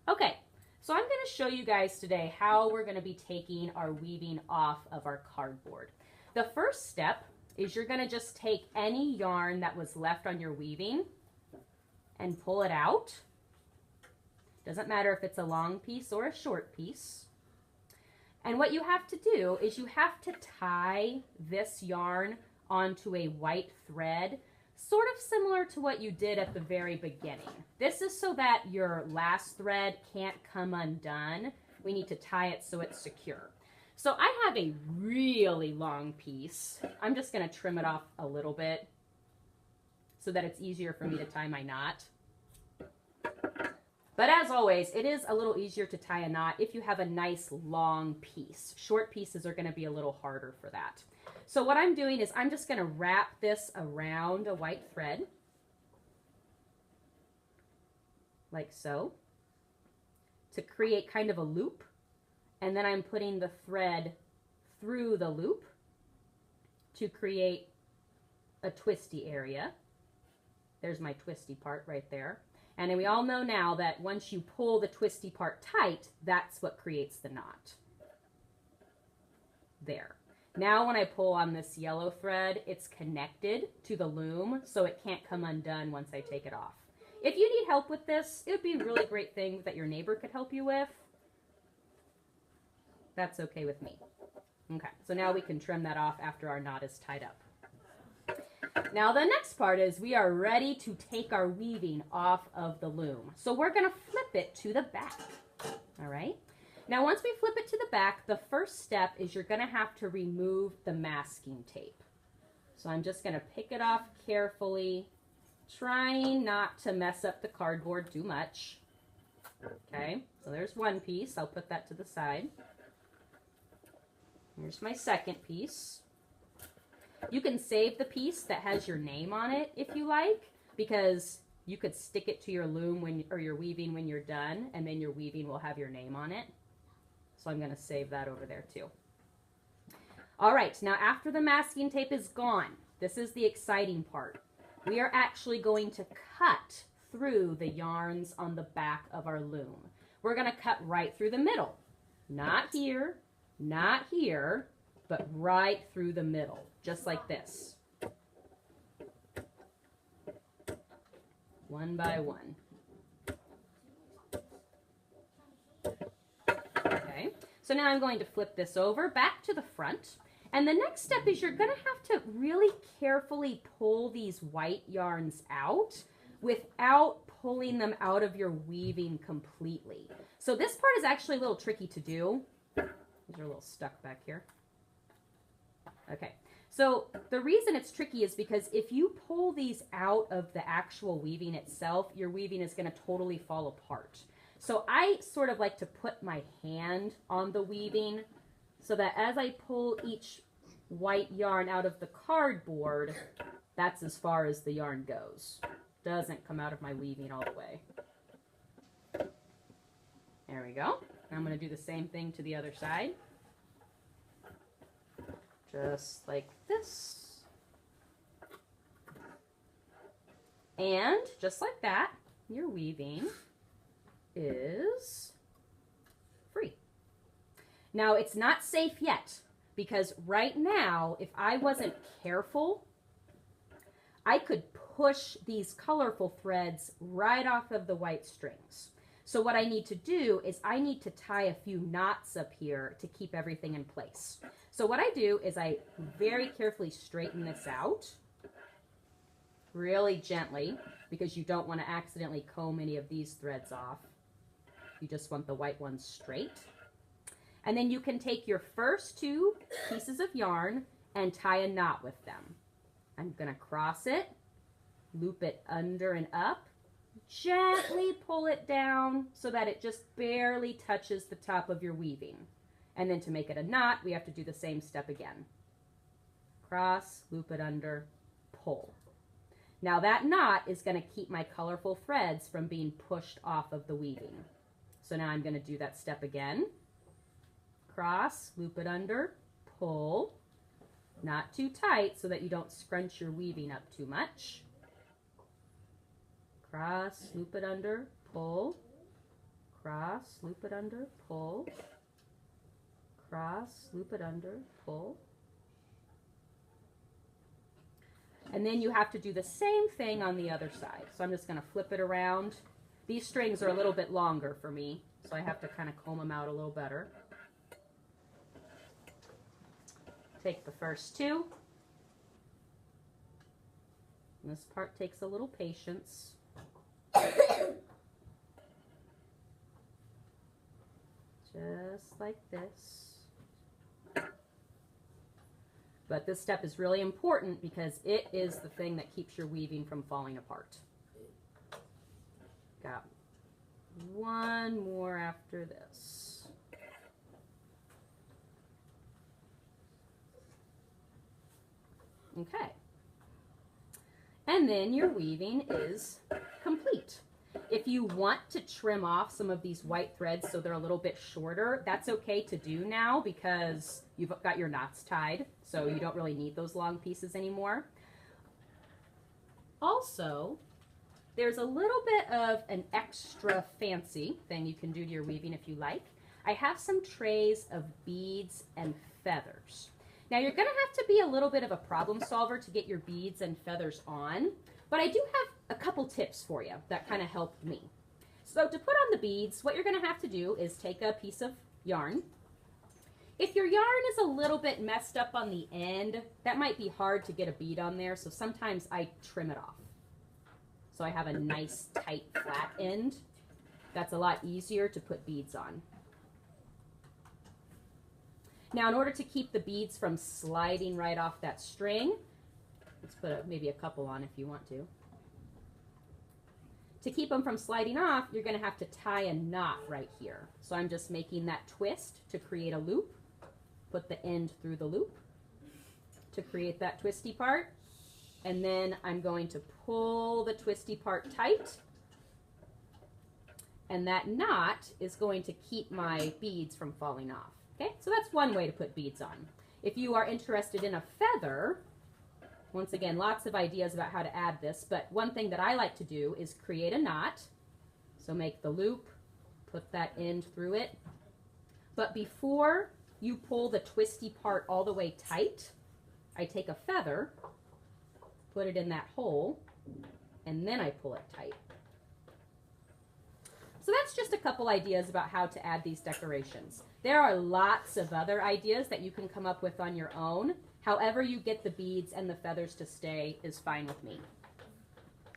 Okay, so I'm going to show you guys today how we're going to be taking our weaving off of our cardboard. The first step is you're going to just take any yarn that was left on your weaving and pull it out. Doesn't matter if it's a long piece or a short piece. And what you have to do is you have to tie this yarn onto a white thread, sort of similar to what you did at the very beginning. This is so that your last thread can't come undone. We need to tie it so it's secure. So I have a really long piece. I'm just going to trim it off a little bit so that it's easier for me to tie my knot. But as always, it is a little easier to tie a knot if you have a nice long piece. Short pieces are going to be a little harder for that. So what I'm doing is I'm just going to wrap this around a white thread, like so, to create kind of a loop. And then I'm putting the thread through the loop to create a twisty area. There's my twisty part right there. And we all know now that once you pull the twisty part tight, that's what creates the knot. There. Now when I pull on this yellow thread, it's connected to the loom, so it can't come undone once I take it off. If you need help with this, it would be a really great thing that your neighbor could help you with. That's okay with me. Okay, so now we can trim that off after our knot is tied up. Now the next part is we are ready to take our weaving off of the loom. So we're going to flip it to the back. All right. Now once we flip it to the back, the first step is you're going to have to remove the masking tape. So I'm just going to pick it off carefully, trying not to mess up the cardboard too much. Okay, so there's one piece. I'll put that to the side. Here's my second piece. You can save the piece that has your name on it if you like, because you could stick it to your loom or your weaving when you're done, and then your weaving will have your name on it. So I'm going to save that over there too. All right, now after the masking tape is gone, this is the exciting part. We are actually going to cut through the yarns on the back of our loom. We're going to cut right through the middle. Not here, not here, but right through the middle, just like this. One by one. Okay, so now I'm going to flip this over back to the front. And the next step is you're going to have to really carefully pull these white yarns out without pulling them out of your weaving completely. So this part is actually a little tricky to do. These are a little stuck back here. Okay, so the reason it's tricky is because if you pull these out of the actual weaving itself, your weaving is going to totally fall apart. So I sort of like to put my hand on the weaving so that as I pull each white yarn out of the cardboard, that's as far as the yarn goes. Doesn't come out of my weaving all the way. There we go. I'm going to do the same thing to the other side. Just like this. And just like that, your weaving is free. Now, it's not safe yet, because right now, if I wasn't careful, I could push these colorful threads right off of the white strings. So what I need to do is I need to tie a few knots up here to keep everything in place. So what I do is I very carefully straighten this out, really gently, because you don't want to accidentally comb any of these threads off. You just want the white ones straight. And then you can take your first two pieces of yarn and tie a knot with them. I'm going to cross it, loop it under and up, gently pull it down so that it just barely touches the top of your weaving. And then to make it a knot, we have to do the same step again. Cross, loop it under, pull. Now that knot is going to keep my colorful threads from being pushed off of the weaving. So now I'm going to do that step again. Cross, loop it under, pull. Not too tight so that you don't scrunch your weaving up too much. Cross, loop it under, pull. cross, loop it under, pull, cross, loop it under, pull. And then you have to do the same thing on the other side. So I'm just going to flip it around. These strings are a little bit longer for me, so I have to kind of comb them out a little better. Take the first two. And this part takes a little patience. Just like this. But this step is really important because it is the thing that keeps your weaving from falling apart. Got one more after this. Okay. And then your weaving is complete. If you want to trim off some of these white threads so they're a little bit shorter, that's okay to do now because you've got your knots tied, so you don't really need those long pieces anymore. Also, there's a little bit of an extra fancy thing you can do to your weaving if you like. I have some trays of beads and feathers. Now you're going to have to be a little bit of a problem solver to get your beads and feathers on, but I do have a couple tips for you that kind of helped me. So to put on the beads, what you're going to have to do is take a piece of yarn. If your yarn is a little bit messed up on the end, that might be hard to get a bead on there, so sometimes I trim it off. So I have a nice tight flat end. That's a lot easier to put beads on. Now in order to keep the beads from sliding right off that string, let's put maybe a couple on if you want to. To keep them from sliding off, you're going to have to tie a knot right here. So I'm just making that twist to create a loop. Put the end through the loop to create that twisty part. And then I'm going to pull the twisty part tight. And that knot is going to keep my beads from falling off. Okay, so that's one way to put beads on. If you are interested in a feather, once again, lots of ideas about how to add this, but one thing that I like to do is create a knot. So make the loop, put that end through it. But before you pull the twisty part all the way tight, I take a feather, put it in that hole, and then I pull it tight. So that's just a couple ideas about how to add these decorations. There are lots of other ideas that you can come up with on your own. However you get the beads and the feathers to stay is fine with me.